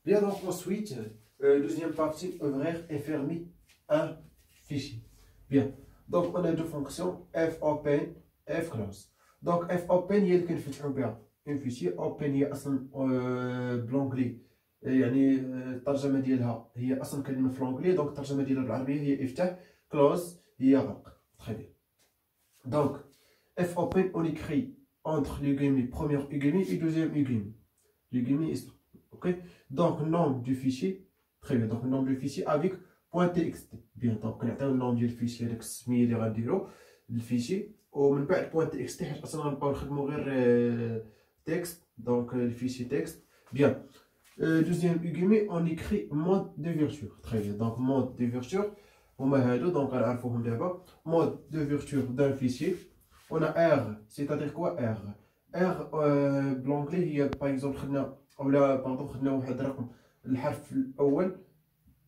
Bien, donc ensuite, deuxième partie, ouvrir et fermer un fichier. Bien, donc on a deux fonctions, fopen, fclose. Donc fopen هي اللي كنفتحو بها un fichier. open هي اصلا بلونجلي، يعني الترجمه ديالها هي اصلا كلمه في لونجلي، دونك الترجمه ديالها بالعربيه هي افتح، close هي غلق. Très bien. Donc fopen on écrit entre les guillemets première guillemets et deuxième guillemets. Les guillemets est ça. Ok. Donc nom du fichier. Très bien. Donc le nom du fichier avec .txt. Bien. Donc on a le nom du fichier avec السميه اللي غنديرو الفيشي، ومن بعد .txt حيت اصلا غنبقاو نخدمو غير texte. Donc le fichier texte. Bien. Deuxième guillemets on écrit mode d'ouverture. Très bien. Donc mode d'ouverture هما هادو دونك غنعرفوهم دابا. mode d'ouverture d'un fichier. On a R, c'est-à-dire quoi R? R بالانجلي هي باغ اكزومبل خدنا اولا باردون خدنا واحد الرقم الحرف الاول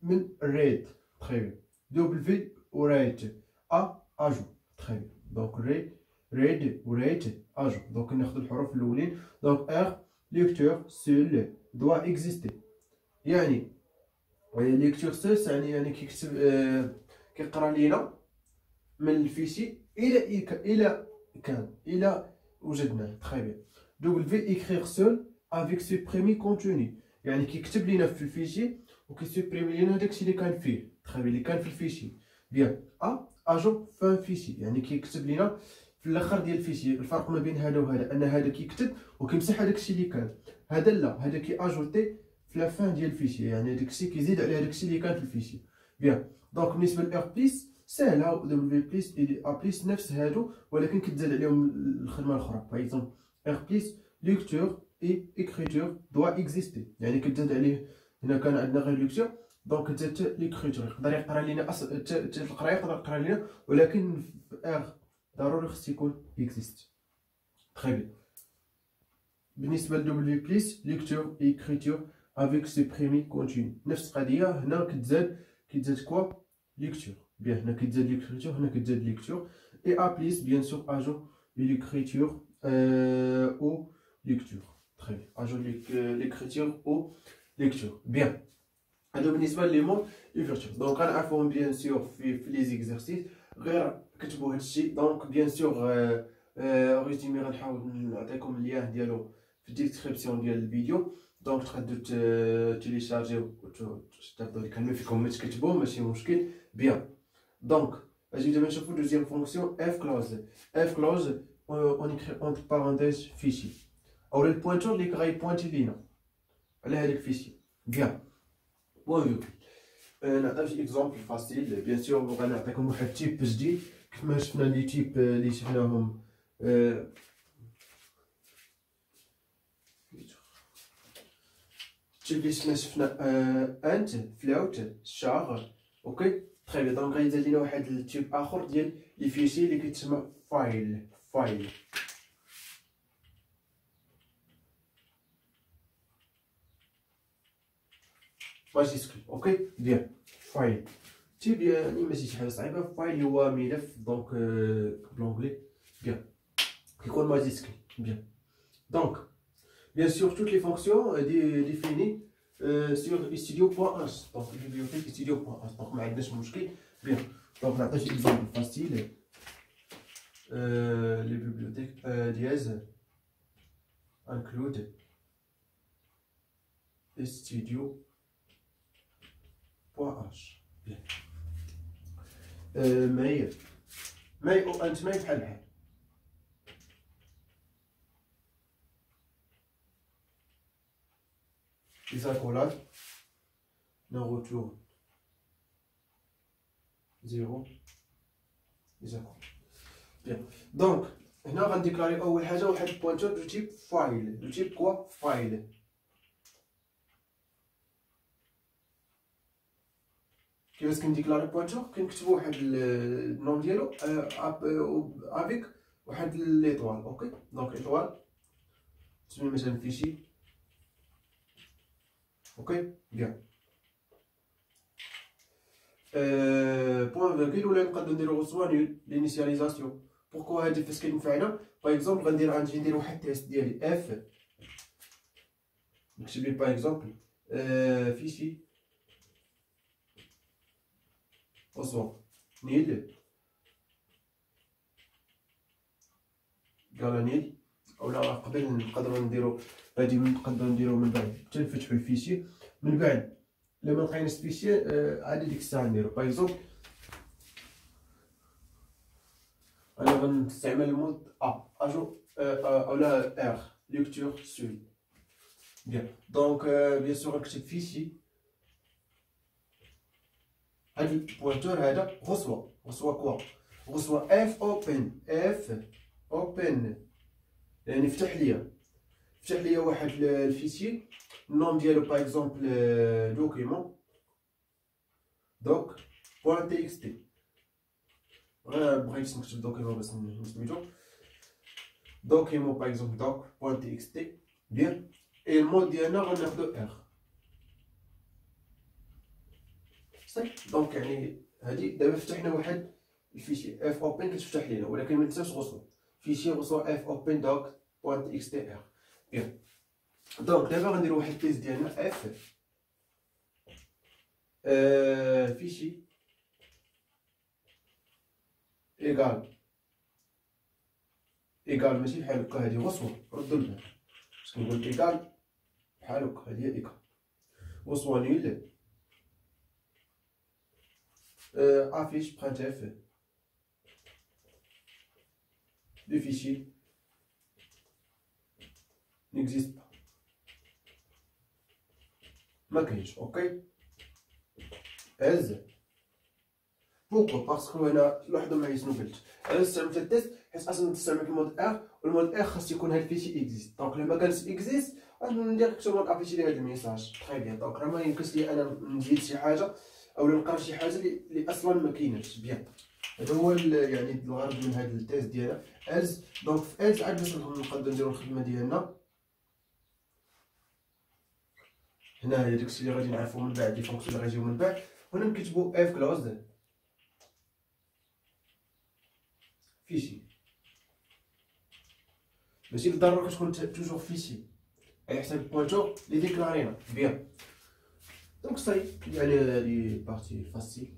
من ريد. تري بيان. دبليو و ريت ا اجو. تري بيان. دونك ريد و ريت اجو. دونك ناخذ الحروف الاولين. دونك ار ليكتور سول دوا اكزيستي، يعني ليكتور سول يعني كيكتب كيقرا لينا من الفيشي إلى وجدناه. Très bien. W écrire seul avec supprimer contenu، يعني كيكتب لينا في الفيشي وكيسوبريمي لينا داكشي اللي كان فيه. Très bien. اللي كان في الفيشي. بيان. اجون فان فيشي، يعني كيكتب لينا في الاخر ديال الفيشي. الفرق ما بين هذا وهذا ان هذا كيكتب وكيمسح هداكشي اللي كان، هذا لا، هذا كي اجوتي في لا فان ديال الفيشي، يعني داكشي كيزيد على داكشي اللي كان في الفيشي. بيان. دونك بالنسبه للار بليس ساهله، و دبليو بليس ا بليس نفس هادو، ولكن كتزاد عليهم الخدمه الاخرى. باغ اكزومبل ار بليس ليكتور اي اكريتور دوا اكزيستي، يعني كتزاد عليه. هنا كان عندنا غير ليكتور، دونك كتزاد ليكريتور، يقدر يقرا لينا القرايه يقدر يقرا لينا، ولكن في ار ضروري خص يكون اكزيست. تري بيان. بالنسبه لدبليو بليس ليكتور اي اكريتور افيك سوبريمي كونتيني، نفس القضيه. هنا كتزاد كوا ليكتور. Bien, هنا كتزاد l'écriture، هنا كتزاد lecture. Et A plus, bien sûr, ajoute l'écriture aux lectures. Très bien. Ajoute l'écriture aux lectures. Bien. هادو بالنسبة لي مود ouverture. دونك غنعرفوهم bien sûr في لي زيكزارسيس، غير كتبوا هادشي. دونك bien sûr ريزومي غنحاول نعطيكم اللين ديالو في الديسكريبسيون ديال الفيديو. دونك تقدروا تيليشارجيو وتاخذوا لي كلمه فيكم ما تكتبوه ماشي مشكل. بيان. Donc, j'ai demain chaque fois deuxième fonction fclose. Fclose, on écrit entre parenthèses fichier. Alors le pointeur les carrés pointé lina. Allez avec fichier. Bien. Bon vu. نعطيك exemple facile. Bien sûr, غنعطيكم واحد type جديد كيفما شفنا لي type اللي شفناهم type اللي شفنا انت فلوت شار. اوكي. Très bien. Donc غيزاد لينا واحد التيب اخر ديال لي فيشي اللي كيتسمى فايل. ماجيسكول. اوكي. بيان. فايل تيب يعني ماشي شي حاجه صعيبه. فايل هو ملف دونك بالانجلي. بيان. كيكون ماجيسكول. بيان. دونك bien sûr toutes les fonctions définies sur studio.h. donc bibliothèque studio.h. donc ما عندناش مشكل. Bien. Donc نعطيك exemple facile. Les bibliothèques dièse include studio.h. Bien. ماي او انت ماي بحال les accolades, non retour 0 les accolades. Bien. Donc هنا غنديكلاري اول حاجه واحد البوينتور دو تيب فايل. دو تيب كوا فايل. كيفاش كنديكلاري بوينتور؟ كنكتبو واحد النوم ديالو افيك واحد ليطوال. اوكي. دونك ايطوال تسمي مثلا فيشي. Ok, bien. Point virgule ولا نقدروا نديرو سوا l'initialisation. Pourquoi هادي فاش كينفعنا؟ باغ اكزومبل غنجي ندير واحد التيست ديالي اف، نكتب ليه باغ اكزومبل فيشي رسوة نيل قال نيل، اولا قبل نقدروا نديرو هادي، نقدروا نديرو من بعد حتى نفتحو الفيشي. من بعد لما لقيناش الفيشي عادي ديك الساعه نديرو باغ اكزومبل انا غنستعمل المود اجو اولا ار ليكتور سوي. بيان دونك بيان سور غنكتب فيشي، هاد البوينتور هذا غصوا كوا غصوا اف اوبن يعني فتح ليا واحد الفيشي، النوم ديالو باغ اكزومبل دوكيمون دوك بوان تي اكس تي. بغيت نكتب دوكيمون باش نسميتو دوكيمون باغ اكزومبل دوك بوان تي اكس تي. بيان اي المود ديالنا غناخدو ار صافي. دونك يعني هادي دابا فتحنا واحد الفيشي اف اوبن كتفتح لينا، ولكن ما ننساوش غصوا فيشي غصوا اف اوبن دوك بوان تي اكس تي ار. بيان دونك دابا غنديرو واحد التيست ديالنا اف فيشي ايكال ماشي بحال هكا، هادي غصوه ردوا لنا باش كنقول ايكال بحال هكا، هادي هي ايكال غصوه نيل affiche printf le fichier n'existe pas ما كاينش. اوكي از بوكو باسكو انا لاحظوا معايا شنو قلت، انا استعملت التيست حيت اصلا نستعمل المود ار، والمود ار خاص يكون هاد الفيشي اكزيست. دونك لما كانش اكزيست ندير كتبون افيشي لي هاد الميساج تري بيان. دونك راه ما يمكنش لي انا نزيد شي حاجه او نقرا شي حاجه اللي اصلا ما كايناش. بيان هذا هو يعني الغرض من هذا التيست ديالنا از. دونك في از عاد باش نقدروا نديروا الخدمه ديالنا هنايا داكشي اللي غادي نعرفو من بعد، لي فونكسيون اللي غيجيو من بعد. هنا نكتبوا اف كلوز فيشي، ماشي بالضروره كتكون توجور فيشي على حساب البوينتور اللي ديكلارينا. بيان دونك صاي يعني هادي بارتي فاسيل.